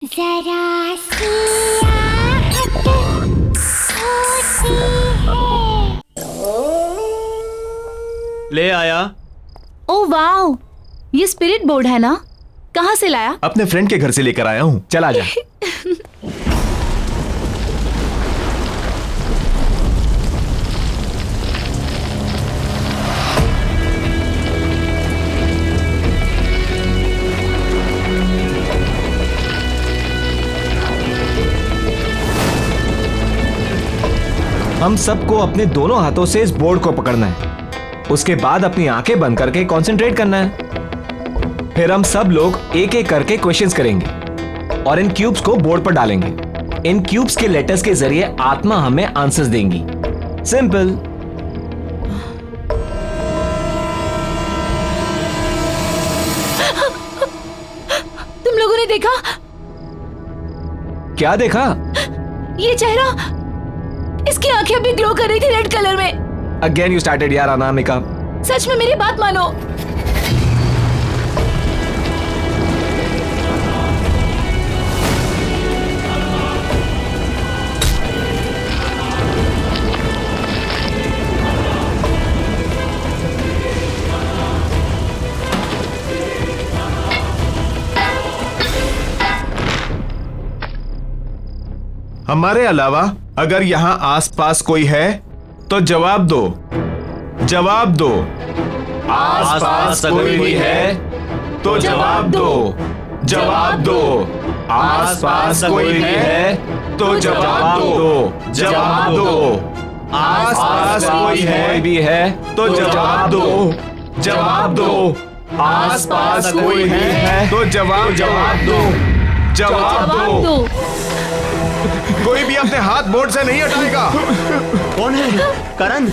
जरा सी आहट होती है। ले आया। ओ वाओ, ये स्पिरिट बोर्ड है ना? कहाँ से लाया? अपने फ्रेंड के घर से लेकर आया हूँ। चल आजा। हम सबको अपने दोनों हाथों से इस बोर्ड को पकड़ना है। उसके बाद अपनी आंखें बंद करके कंसंट्रेट करना है। फिर हम सब लोग एक एक करके क्वेश्चंस करेंगे और इन क्यूब्स को बोर्ड पर डालेंगे। इन क्यूब्स के लेटर्स के जरिए आत्मा हमें आंसर्स देंगी। सिंपल। तुम लोगों ने देखा? क्या देखा? ये चेहरा, इसकी आंखें अभी ग्लो कर रही थी रेड कलर में। अगेन यू स्टार्टेड यार अनामिका। सच में मेरी बात मानो। हमारे अलावा अगर यहाँ आसपास कोई है तो जवाब दो। जवाब दो। आसपास कोई है तो जवाब दो। जवाब दो। आसपास कोई है तो जवाब दो। जवाब दो। आसपास कोई है भी है तो जवाब दो। जवाब दो। आसपास कोई है तो जवाब दो। जवाब दो। कोई भी अपने हाथ बोर्ड से नहीं हटाएगा। कौन है? करण?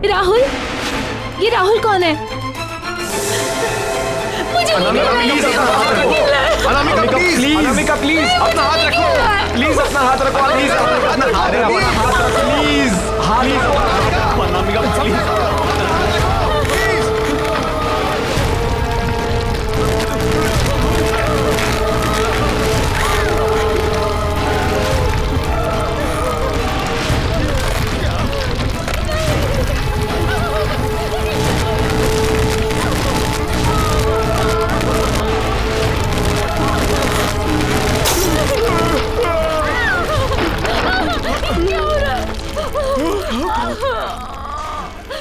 राहुल, ये राहुल कौन है? मुझे अनामिका प्लीज अपना हाथ रखो। प्लीज अपना हाथ रखो। प्लीज अपना हाथ रखो। प्लीज हाथ रखो। अनामिका प्लीज।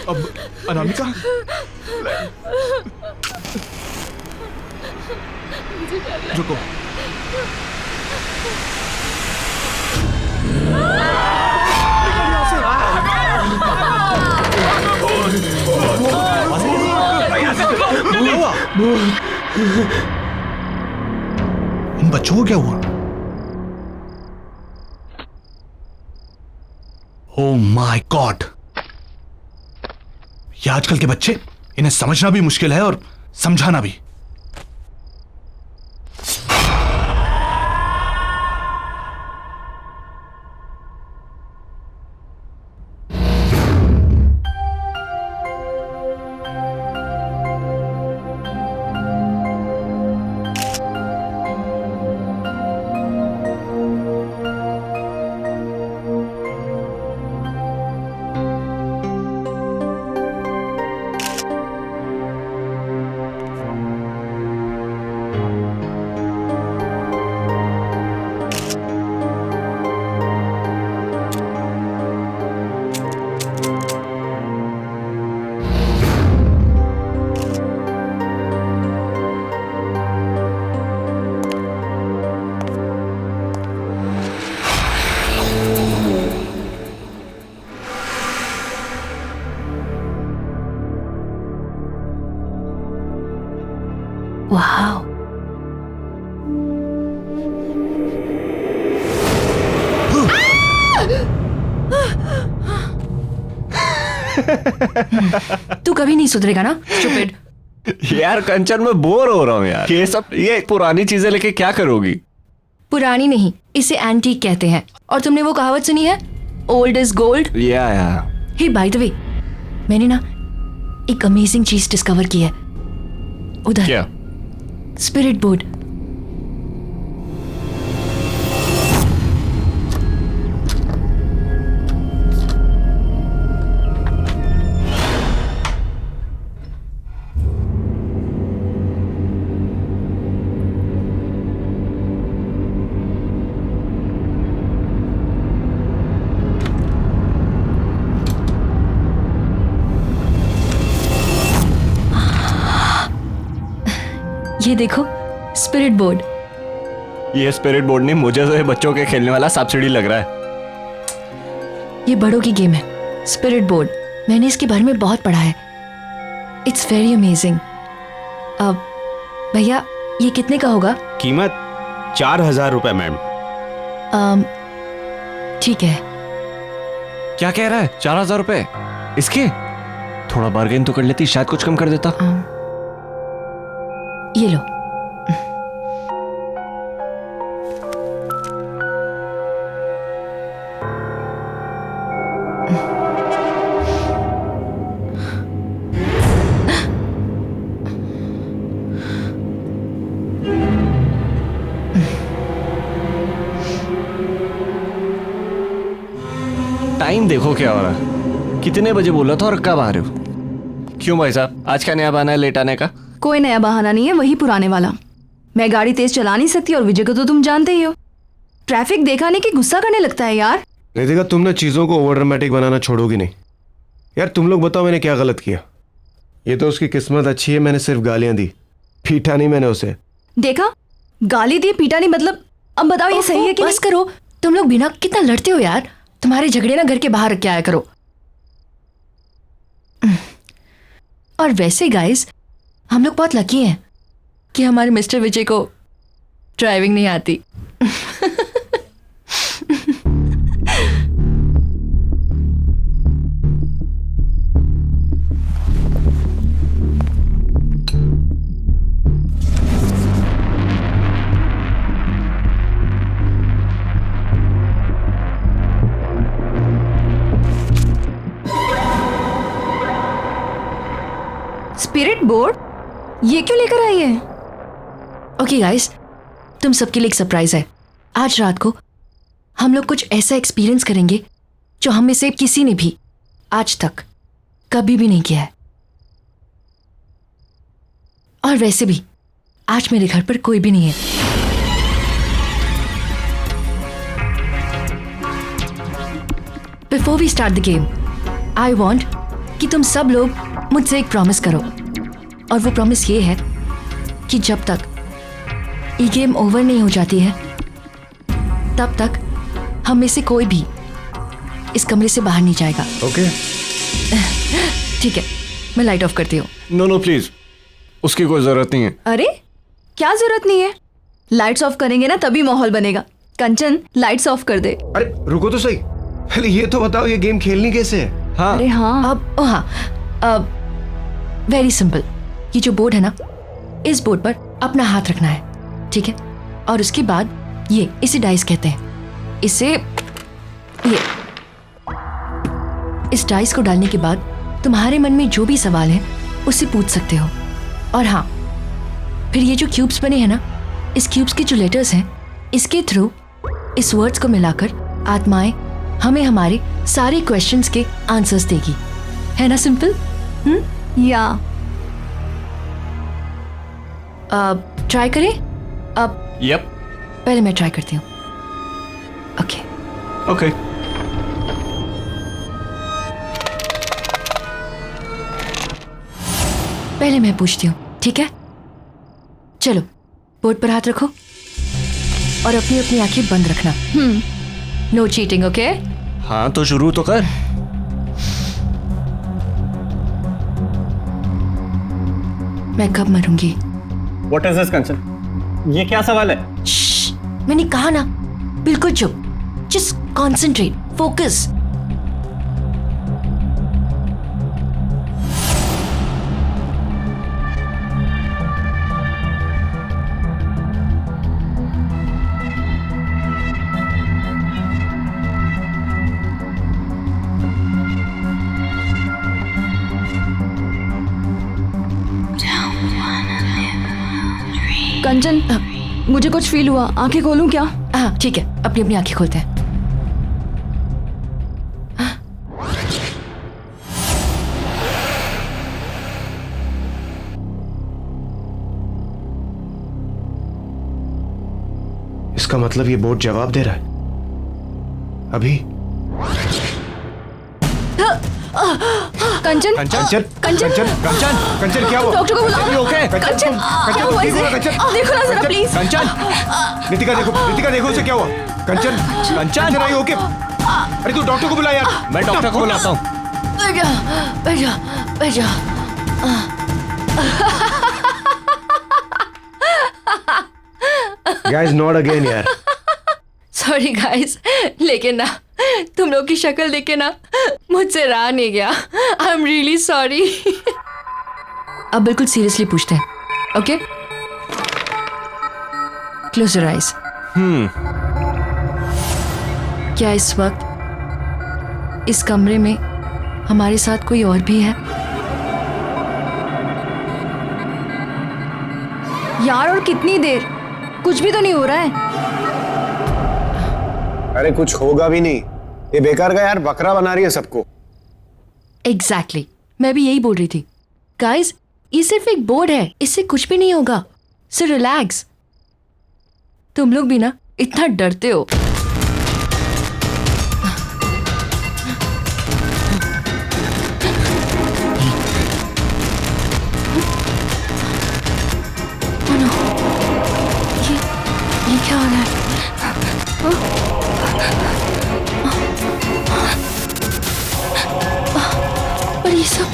अब अनामिका रुको। बच्चों को क्या हुआ? ओह माय गॉड, ये आजकल के बच्चे, इन्हें समझना भी मुश्किल है और समझाना भी। तू कभी नहीं सुधरेगा ना स्टूपिड। यार कंचन मैं बोर हो रहा हूँ यार, ये पुरानी चीजें लेके क्या करोगी? पुरानी नहीं, इसे एंटीक कहते हैं। और तुमने वो कहावत सुनी है, ओल्ड इज गोल्ड? या हे बाय द वे, मैंने ना एक अमेजिंग चीज डिस्कवर की है उधर। क्या? Spirit board. ये देखो स्पिरिट बोर्ड। ये स्पिरिट बोर्ड नहीं, मुझे तो ये बच्चों के खेलने वाला सब्सिडी लग रहा है। ये बड़ों की गेम है स्पिरिट बोर्ड। मैंने इसके बारे में बहुत पढ़ा है। It's very amazing. अब भैया ये कितने का होगा? कीमत 4,000 रुपए मैम। ठीक है। क्या कह रहा है? 4,000 रुपए इसके? थोड़ा बार्गेन तो कर लेती, शायद कुछ कम कर देता। ये लो। टाइम देखो क्या हो रहा है। कितने बजे बोला था और कब आ रहे हो? क्यों भाई साहब, आज का नया बहाना है लेट आने का? कोई नया बहाना नहीं है, वही पुराने वाला। मैं गाड़ी तेज चला नहीं सकती और विजय को तो तुम जानते ही हो। ट्रैफिक देखाने की गुस्सा करने लगता है यार। रितिका, तुम ना चीजों को ओवर ड्रामेटिक बनाना छोड़ोगी नहीं यार। तुम लोग बताओ मैंने क्या गलत किया? ये तो उसकी किस्मत अच्छी है, मैंने सिर्फ गालियां दी, पीटा नहीं मैंने उसे। देखा, गाली दी पीटा नहीं, मतलब अब बताओ ये सही है कि बस करो। तुम लोग बिना कितना लड़ते हो यार। तुम्हारे झगड़े ना घर के बाहर रख के आया करो। और वैसे गाइस, हम लोग बहुत लकी हैं कि हमारे मिस्टर विजय को ड्राइविंग नहीं आती। स्पिरिट बोर्ड ये क्यों लेकर आई है? ओके गाइस, तुम सबके लिए एक सरप्राइज है। आज रात को हम लोग कुछ ऐसा एक्सपीरियंस करेंगे जो हम में से किसी ने भी आज तक कभी भी नहीं किया है। और वैसे भी आज मेरे घर पर कोई भी नहीं है। Before we start the game, I want कि तुम सब लोग मुझसे एक प्रॉमिस करो। और वो प्रॉमिस ये है कि जब तक ये गेम ओवर नहीं हो जाती है तब तक हम में से कोई भी इस कमरे से बाहर नहीं जाएगा। ओके ठीक है, मैं लाइट ऑफ करती हूँ। नो प्लीज, उसकी कोई जरूरत नहीं है। अरे क्या जरूरत नहीं है? लाइट्स ऑफ करेंगे ना तभी माहौल बनेगा। कंचन लाइट्स ऑफ कर दे। अरे रुको तो सही, पहले ये तो बताओ ये गेम खेलनी कैसे है? हाँ, अरे हाँ, अब वेरी सिंपल। ये जो बोर्ड है ना, इस बोर्ड पर अपना हाथ रखना है, ठीक है? और उसके बाद इसे डाइस कहते हैं। इस डाइस को डालने के बाद तुम्हारे मन में जो भी सवाल है उससे पूछ सकते हो। और हाँ, फिर ये जो क्यूब्स बने हैं ना, इस क्यूब्स के जो लेटर्स हैं, इसके थ्रू इस वर्ड्स को मिलाकर आत्माएं हमें हमारे सारे क्वेश्चंस के आंसर्स देगी। है ना सिंपल? या ट्राई करें? अब यप, पहले मैं ट्राई करती हूँ। Okay okay. पहले मैं पूछती हूँ, ठीक है? चलो बोर्ड पर हाथ रखो और अपनी अपनी आंखें बंद रखना। No cheating, okay? हाँ तो शुरू तो कर। मैं कब मरूंगी? What is this Kanchan? ये क्या सवाल है? श्श्श, मैंने कहा ना, बिल्कुल चुप। Just concentrate, focus. कंचन, मुझे कुछ फील हुआ, आंखें खोलूं क्या? हाँ ठीक है, अपनी अपनी आंखें खोलते हैं। इसका मतलब ये बोर्ड जवाब दे रहा है अभी। कंचन, कंचन कंचन, कंचन कंचन क्या हुआ? डॉक्टर को बुलाओ। ओके कंचन, क्या हुआ इसे? देखो ना जरा प्लीज। कंचन, नितिका देखो उसे क्या हुआ? कंचन कंचन आई ओके? अरे तू डॉक्टर को बुला यार। मैं डॉक्टर को बुलाता हूँ। बैठ जा। गाइस नॉट अगेन यार। सॉरी गाइस, लेकिन ना तुम लोग की शक्ल देख के ना मुझसे रहा नहीं गया। I am really sorry. अब बिल्कुल सीरियसली पूछते हैं, ओके? Close your eyes. क्या इस वक्त इस कमरे में हमारे साथ कोई और भी है? यार और कितनी देर? कुछ भी तो नहीं हो रहा है। अरे कुछ होगा भी नहीं, ये बेकार का यार बकरा बना रही है सबको। एग्जैक्टली, मैं भी यही बोल रही थी। गाइस, ये सिर्फ एक बोर्ड है, इससे कुछ भी नहीं होगा। So relax. तुम लोग भी ना इतना डरते हो। ये क्या हो रहा है? और ये सब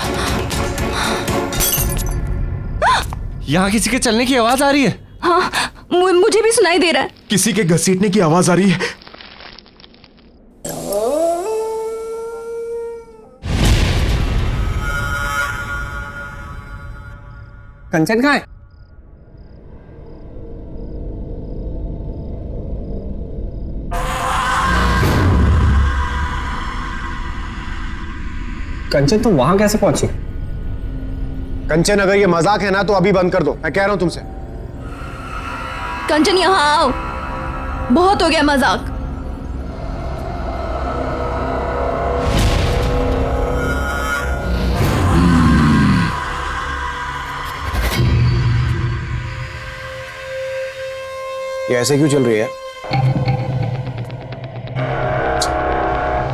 यहाँ किसी के चलने की आवाज आ रही है। हाँ, मुझे भी सुनाई दे रहा है। किसी के घसीटने की आवाज आ रही है। कंचन कहाँ है? कंचन तुम वहां कैसे पहुंची? कंचन अगर ये मजाक है ना तो अभी बंद कर दो, मैं कह रहा हूं तुमसे। कंचन यहाँ आओ, बहुत हो गया मजाक। ये ऐसे क्यों चल रही है?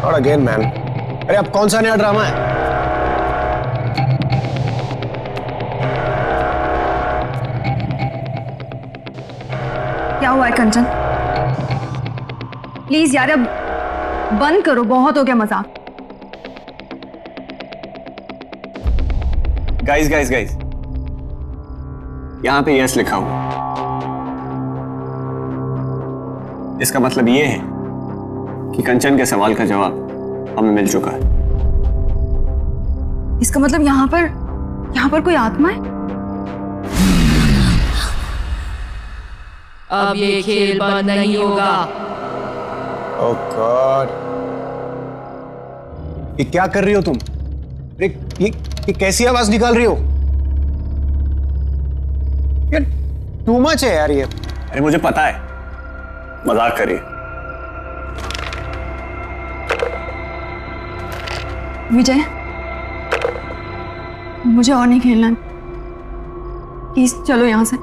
और अगेन मैन, अरे अब कौन सा नया ड्रामा है? क्या हुआ है कंचन? प्लीज यार अब बंद करो, बहुत हो गया मजाक। गाइस यहां पे यस लिखा हुआ, इसका मतलब ये है कि कंचन के सवाल का जवाब हमें मिल चुका है। इसका मतलब यहाँ पर कोई आत्मा है? अब ये खेल बंद नहीं होगा। ओह गॉड, ये क्या कर रही हो तुम? ये कैसी आवाज निकाल रही हो? यार टू मच है यार ये। अरे मुझे पता है, मजाक करिए। विजय, मुझे और नहीं खेलना, प्लीज चलो यहाँ से।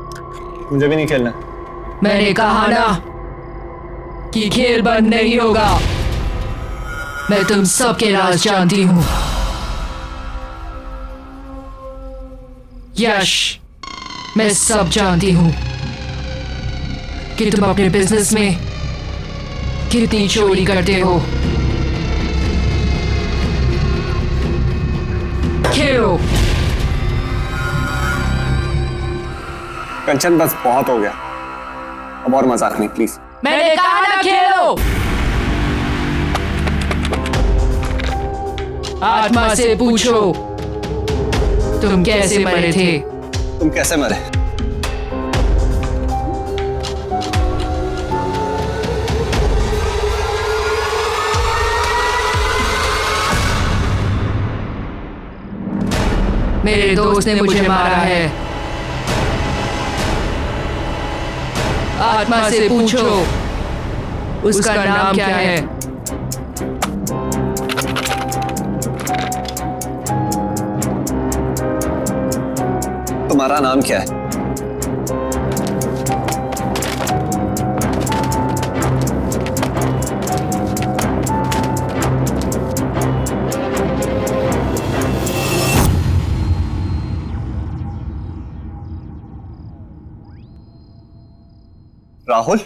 मुझे भी नहीं खेलना। मैंने कहा ना कि खेल बंद नहीं होगा। मैं तुम सबके राज जानती हूं। यश, मैं सब जानती हूं कि तुम अपने बिजनेस में कितनी चोरी करते हो। खेलो। कंचन बस बहुत हो गया, अब और मजाक नहीं प्लीज। मैंने कहा ना खेलो। आत्मा से पूछो तुम कैसे मरे थे। तुम कैसे मरे? मेरे दोस्त ने मुझे मारा है। आत्मा से पूछो उसका नाम क्या है। तुम्हारा नाम क्या है? राहुल,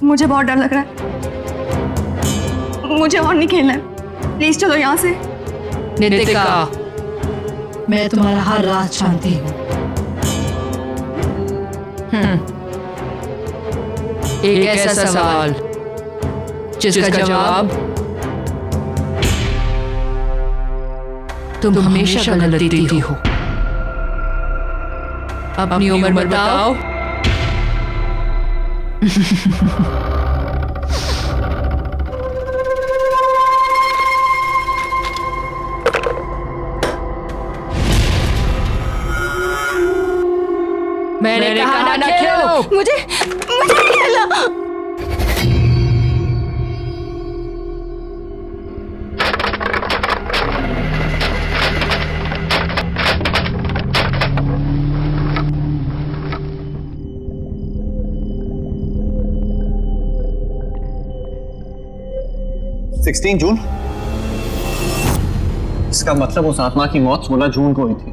मुझे बहुत डर लग रहा है, मुझे और नहीं खेलना है, प्लीज चलो यहाँ से। नितिका, मैं तुम्हारा हर राज जानती हूँ। एक ऐसा सवाल जिसका जवाब तुम हमेशा गलत देती हो। अपनी उम्र बताओ। मैंने कहा ना खेलो। मुझे नहीं खेलना। जून? इसका मतलब उस आत्मा की मौत 16 जून को हुई थी।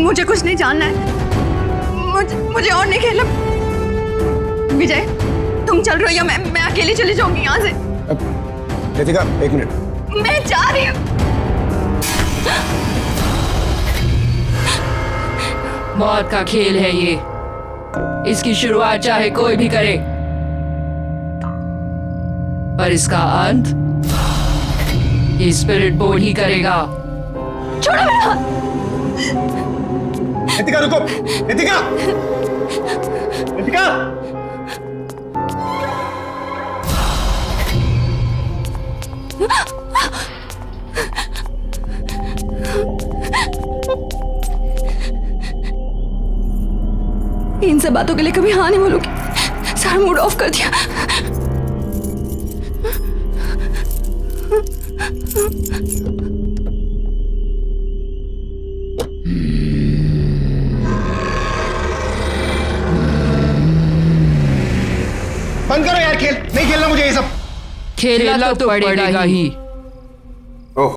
मुझे कुछ नहीं जानना है, मुझे और नहीं खेलना। विजय, तुम चल रहे हो या मैं अकेली चली जाऊंगी यहाँ से। रितिका, एक मिनट। मैं जा रही हूँ। मौत का खेल है ये, इसकी शुरुआत चाहे कोई भी करे, पर इसका अंत ये स्पिरिट बोर्ड ही करेगा। छोड़ो मेरा हाथ। रितिका रुको, रितिका, रितिका। इन सब बातों के लिए कभी हाँ नहीं बोलूंगी। सारा मूड ऑफ कर दिया। बंद करो यार खेल, नहीं खेलना मुझे ये सब। खेलना तो पड़ेगा ही। ओह,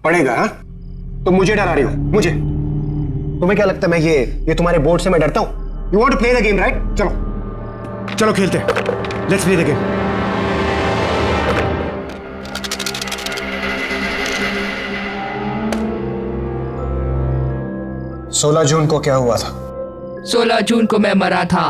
पड़ेगा? हाँ, तुम मुझे डरा रही हो। मुझे? तुम्हें क्या लगता है मैं ये तुम्हारे बोर्ड से मैं डरता हूं? You want to play the game, right? चलो चलो खेलते हैं। Let's play the game. सोलह जून को क्या हुआ था? 16 जून को मैं मरा था।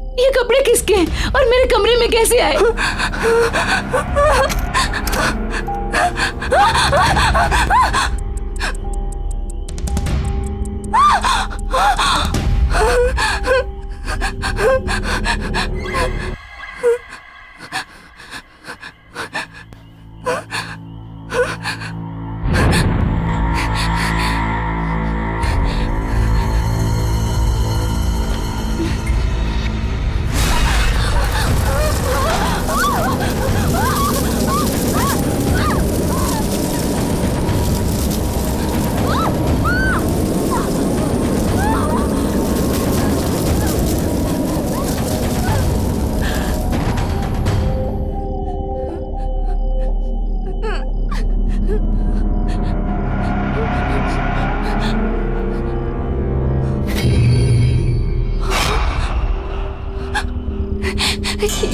ये कपड़े किसके हैं और मेरे कमरे में कैसे आए?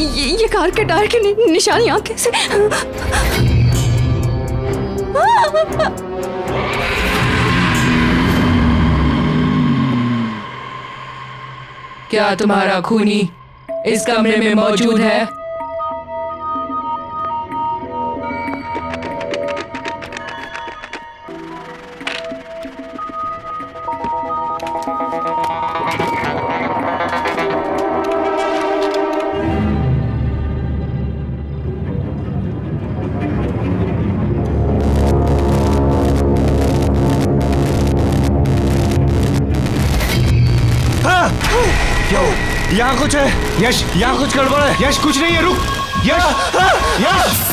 ये कार के टायर के निशान यहाँ कैसे? क्या तुम्हारा खूनी इस कमरे में मौजूद है? यहाँ कुछ है यश, यहाँ कुछ गड़बड़ है। यश कुछ नहीं है, रुक। यश, यश।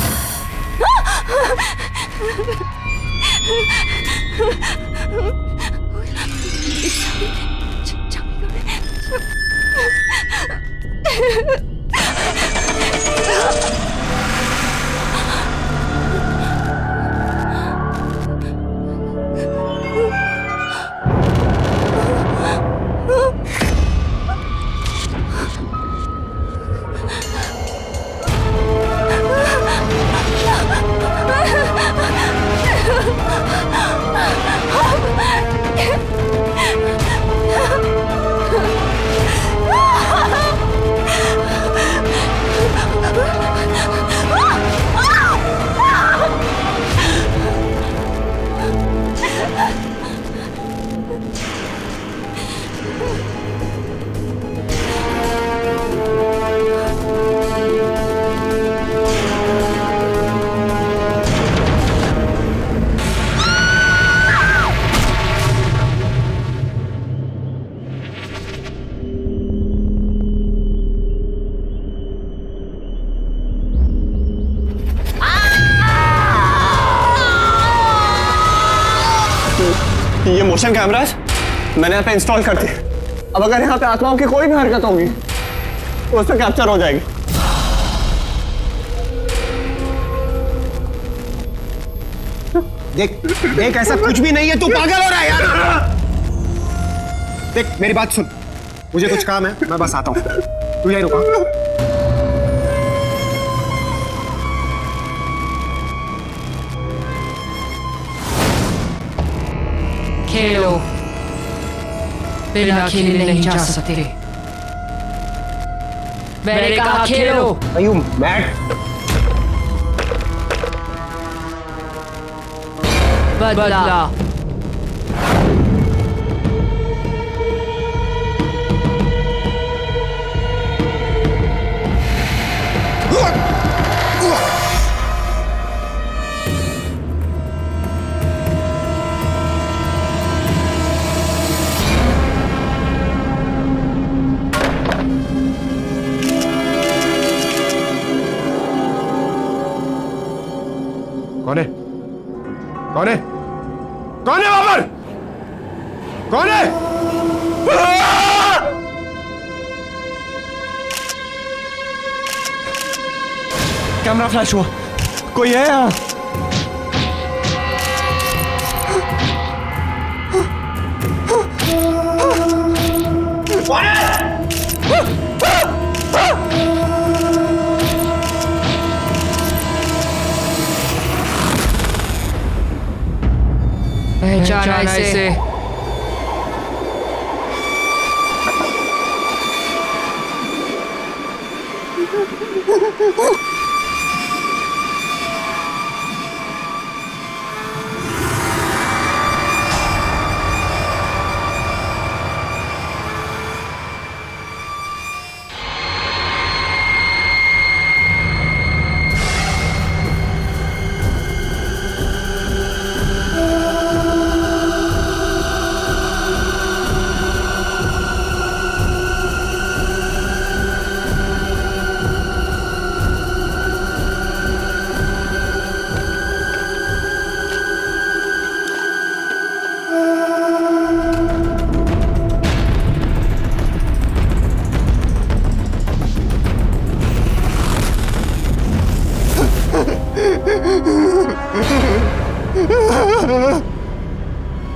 ये मोशन कैमरास मैंने यहाँ पे इंस्टॉल कर दिए। अब अगर यहाँ पे आत्माओं की कोई भी हरकत होगी तो उसमें कैप्चर हो जाएगी। देख देख, ऐसा कुछ भी नहीं है, तू पागल हो रहा है यार। देख मेरी बात सुन, मुझे कुछ काम है, मैं बस आता हूँ, तू यहीं रुका। खेलो, बिना खेले नहीं जा सकते। मैंने कहा खेलो। Are you mad? बदला। कौन है? कौन है? कौन है वहां पर? कौन है? कैमरा फ्लैश हुआ, कोई है यहाँ? पहचाना इसे।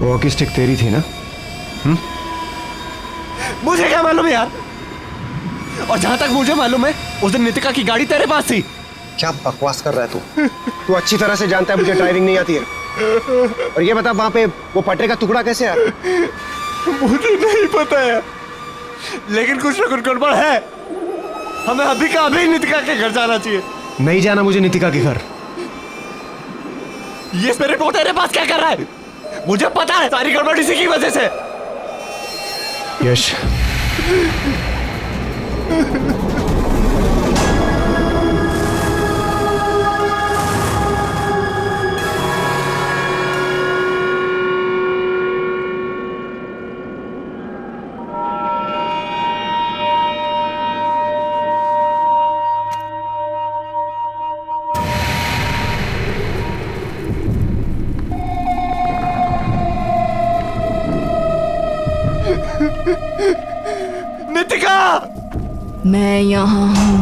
वॉकी स्टिक तेरी थी ना? मुझे क्या मालूम यार। और जहां तक मुझे मालूम है उस दिन नितिका की गाड़ी तेरे पास थी। क्या बकवास कर रहा है तू? तू अच्छी तरह से जानता है मुझे ड्राइविंग नहीं आती है। और ये बता वहां पे वो पटरे का टुकड़ा कैसे आया? मुझे नहीं पता है, लेकिन कुछ ना कुछ गड़बड़ है। हमें अभी का अभी नितिका के घर जाना चाहिए। नहीं जाना मुझे नितिका के घर। ये मेरे रिपोर्ट तेरे पास क्या कर रहा है? मुझे पता है सारी गड़बड़ इसी की वजह से। यश, नितिका, मैं यहाँ हूँ।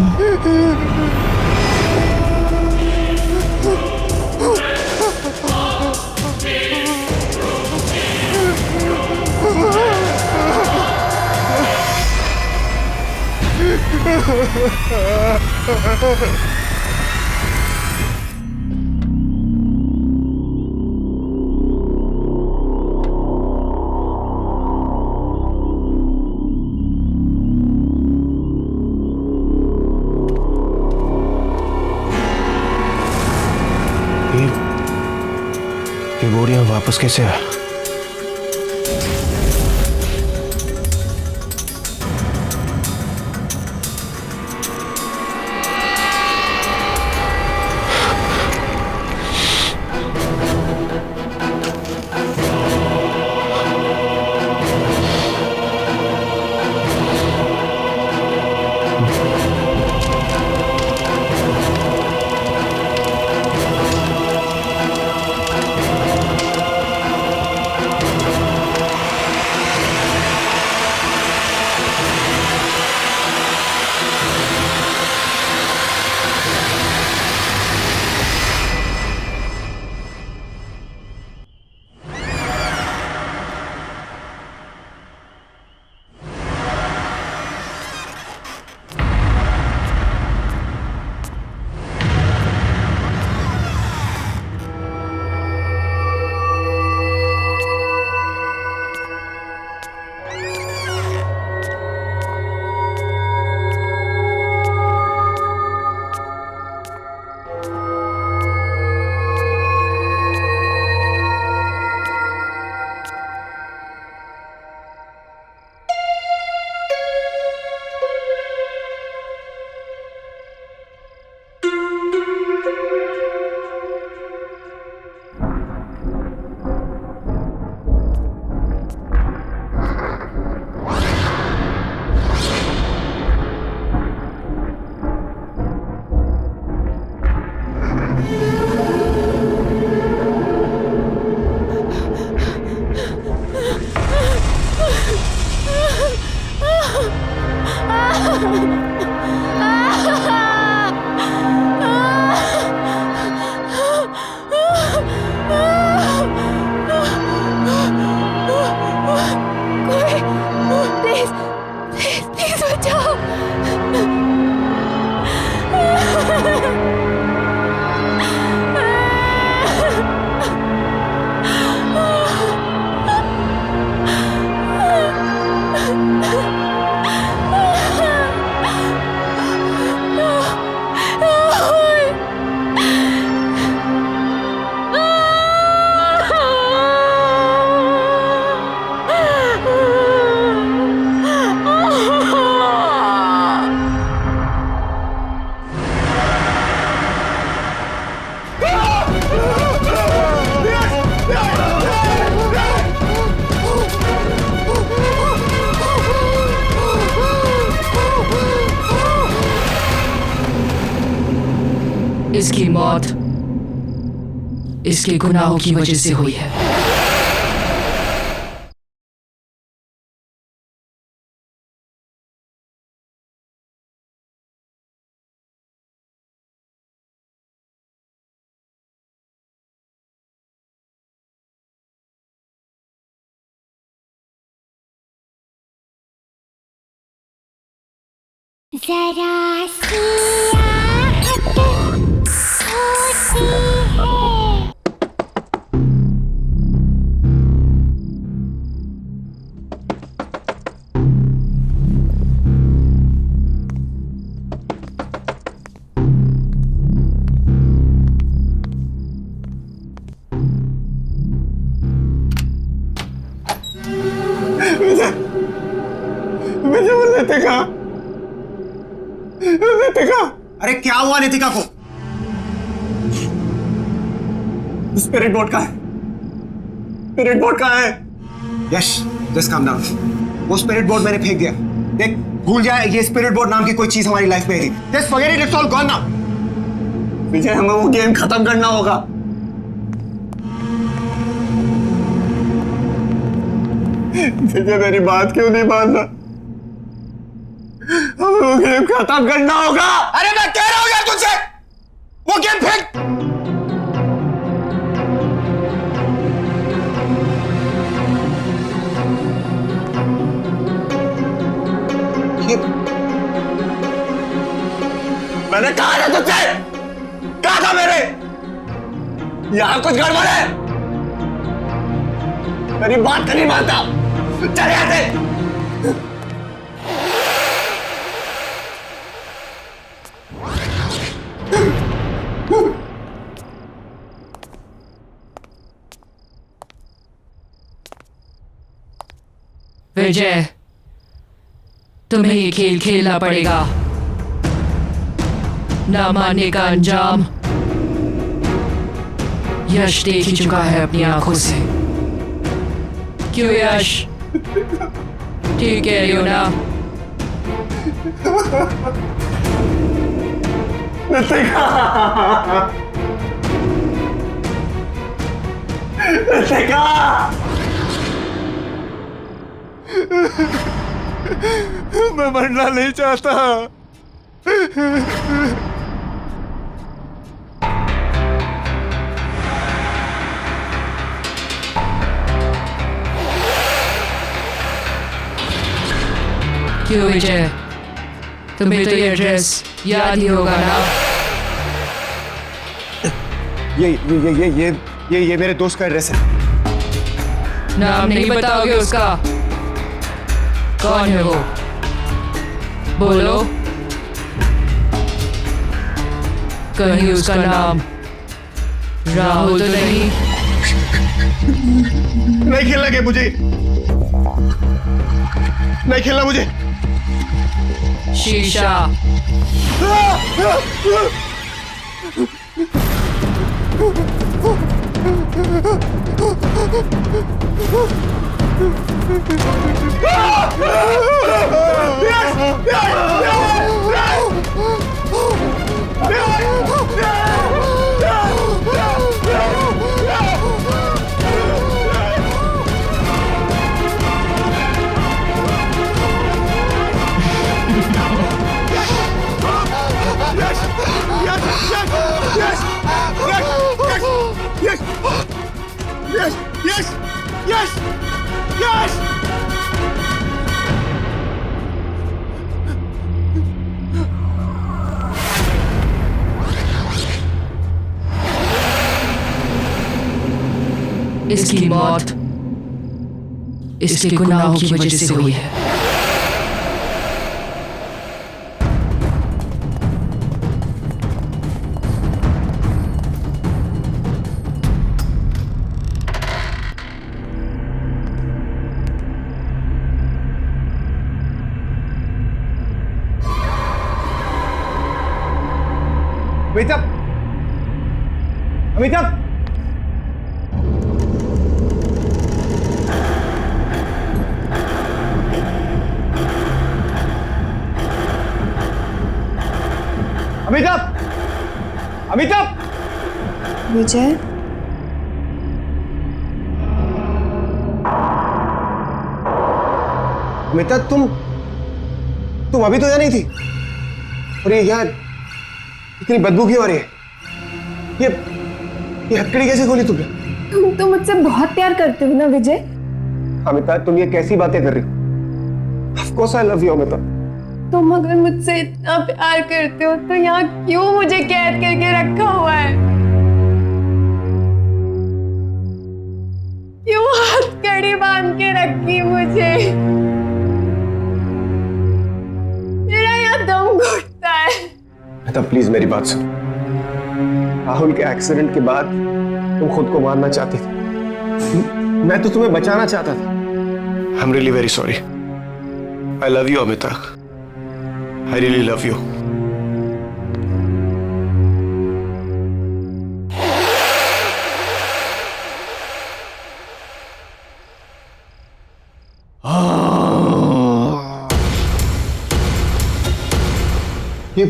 ये बोरियां वापस कैसे आ? इसकी मौत इसके गुनाहों की वजह से हुई है। जरा सी नितिका, नितिका, अरे क्या हुआ नितिका को? स्पिरिट बोर्ड का है, स्पिरिट बोर्ड का है। यश, जस्ट काम डाउन। वो स्पिरिट बोर्ड मैंने फेंक दिया। देख, भूल जाए ये स्पिरिट बोर्ड नाम की कोई चीज हमारी लाइफ में थी। Just forget it, it's all gone now. Vijay, हमें वो गेम खत्म करना होगा। विजय, मेरी बात क्यों नहीं मानना? हमें वो गेम खत्म करना होगा। अरे मैं कह रहा हूं यार तुझसे, वो गेम फेंक। मैंने कहा था तुझसे, कहा था मेरे, यहां कुछ गड़बड़ है। मेरी बात नहीं मानता, चले आते। विजय, तुम्हें ये खेल खेलना पड़ेगा। ना मानने का अंजाम यश देख ही चुका है अपनी आंखों से। क्यों यश? ठीक कह रही हो ना? नितिका, नितिका, मैं मरना नहीं चाहता। क्यों विजय, तुम्हें तो ये एड्रेस याद ही होगा ना? ये मेरे दोस्त का एड्रेस है। नाम नहीं बताओगे उसका? कौन है वो? बोलो। कहीं उसका नाम राहुल तो नहीं? नहीं खेलना गेम मुझे, नहीं खेलना मुझे। शीशा। इसकी मौत इसके गुनाहों की वजह से हुई है। अमिताभ, अमिताभ, अमिताभ, अमिताभ। विजय, अमिताभ, तुम अभी तो यहाँ नहीं थी, और ये यहाँ इतनी बदबू क्यों आ रही है? ये हथकड़ी कैसे खोली तुमने? तुम तो मुझसे बहुत प्यार करते हो ना विजय? अमिताभ, तुम ये कैसी बातें कर रही हो? Of course I love you, Amitabh. तुम अगर मुझसे इतना प्यार करते हो तो यहाँ क्यों मुझे कैद करके रखा हुआ है? क्यों हथकड़ी बांध के रखी मुझे? मेरा यहाँ दम घुटता है। अमिताभ, प्लीज मेरी बात सुन। राहुल के एक्सीडेंट के बाद तुम खुद को मारना चाहती थी, मैं तो तुम्हें बचाना चाहता था। I'm really very sorry। I love you, Amita. I really love you. ये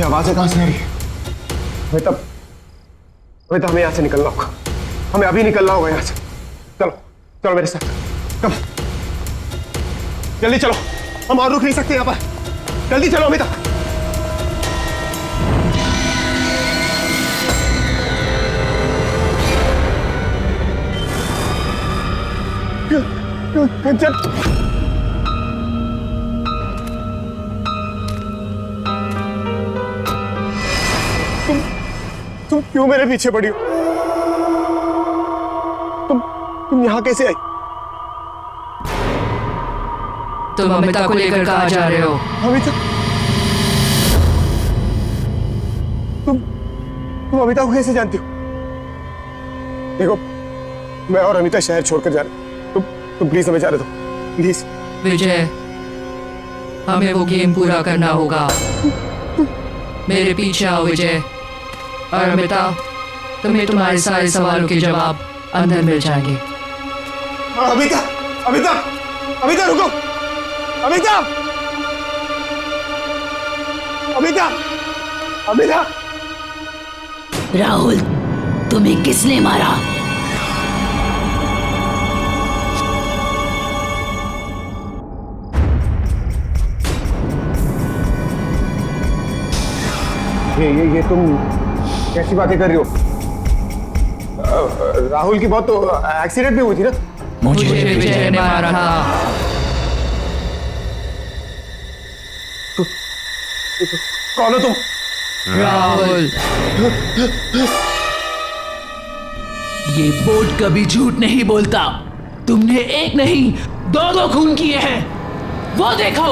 आवाजें कहां से आ रही है? अमिता, हमें यहां से निकलना होगा। हमें अभी निकलना होगा यहां से। चलो चलो मेरे साथ, कम जल्दी चलो, हम और रुक नहीं सकते यहां पर। जल्दी चलो अमिता। चल तुम क्यों मेरे पीछे पड़ी हो? तुम यहां कैसे आई? तुम अमिता को लेकर कहाँ जा रहे हो? अमिता? तुम अमिता को कैसे जानती हो? देखो, मैं और अमिता शहर छोड़कर जा रहे। तुम प्लीज हमें जाने दो, प्लीज। विजय, हमें वो गेम पूरा करना होगा। मेरे पीछे आओ विजय। और अमिता, तुम्हें तुम्हारे सारे सवालों के जवाब अंदर मिल जाएंगे। अमिता, अमिता, अमिता रुको! अमिता, अमिता, अमिता! राहुल, तुम्हें किसने मारा? ये तुम कैसी बातें कर रही हो? राहुल की बहुत तो एक्सीडेंट भी हुई थी ना? मुझे विजय ने मारा था। कौन हो तुम? राहुल, ये बोर्ड कभी झूठ नहीं बोलता। तुमने एक नहीं, दो खून किए हैं। वो देखो।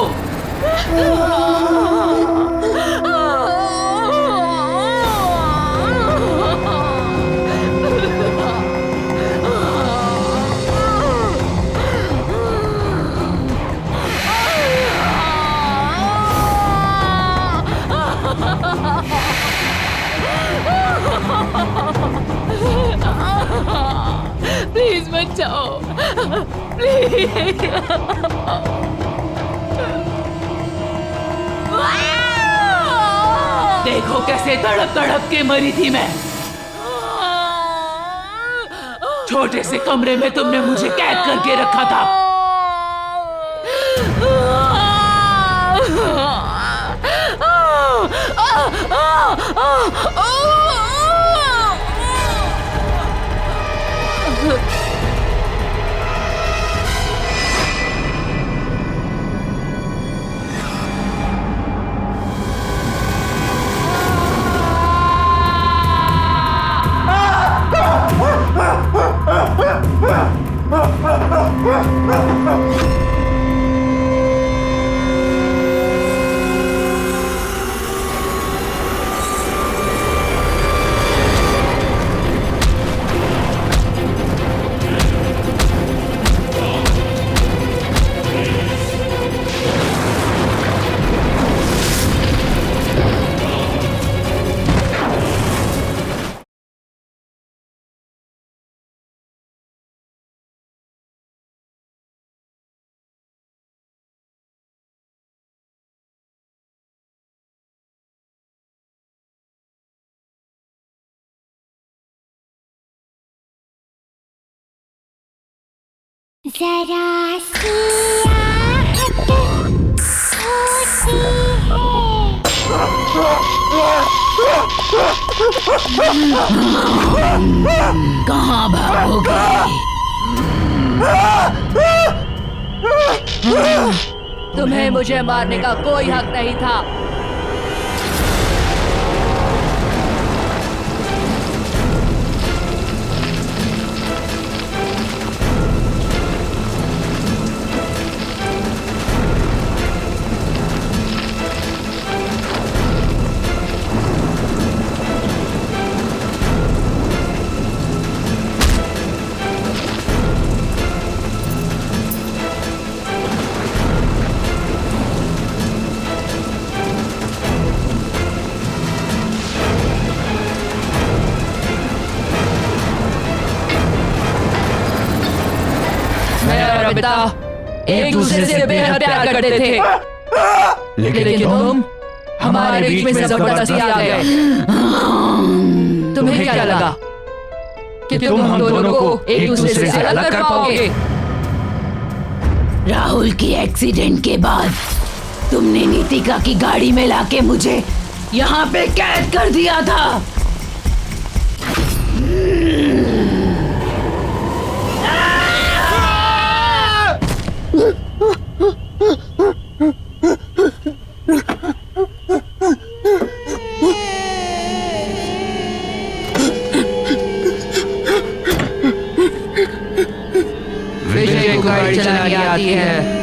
प्लीज बचाओ, प्लीज। देखो कैसे तड़प तड़प के मरी थी मैं। छोटे से कमरे में तुमने मुझे कैद करके रखा था। जरा सी आहट होती है। कहाँ भागोगे? तुम्हें मुझे मारने का कोई हक नहीं था। पिता एक दूसरे से बेहद प्यार करते थे, लेकिन तुम हमारे बीच में जबरदस्ती आ गए। तुम्हें क्या लगा कि तुम हम दोनों को एक दूसरे से अलग कर पाओगे? राहुल की एक्सीडेंट के बाद तुमने नीतिका की गाड़ी में लाके मुझे यहाँ पे कैद कर दिया था। विजय को गाड़ी चलानी आती है।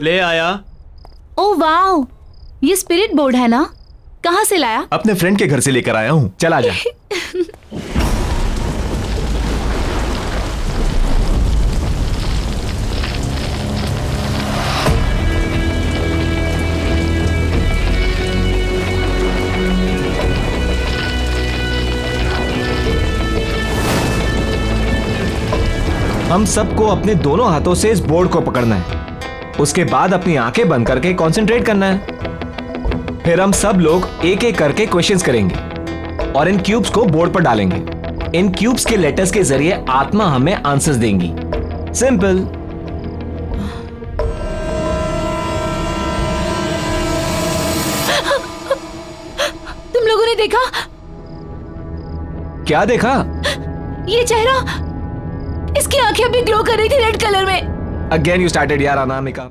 ले आया। ओ वाओ, ये स्पिरिट बोर्ड है ना? कहाँ से लाया? अपने फ्रेंड के घर से लेकर आया हूँ। चल आजा। हम सबको अपने दोनों हाथों से इस बोर्ड को पकड़ना है। उसके बाद अपनी आंखें बंद करके कंसंट्रेट करना है। फिर हम सब लोग एक एक करके क्वेश्चंस करेंगे और इन क्यूब्स को बोर्ड पर डालेंगे। इन क्यूब्स के लेटर्स के जरिए आत्मा हमें आंसर्स देंगी। सिंपल। तुम लोगों ने देखा? क्या देखा? ये चेहरा, इसकी आंखें अभी ग्लो कर रही थी रेड कलर में। अगेन यू स्टार्टेड यार अनामिका।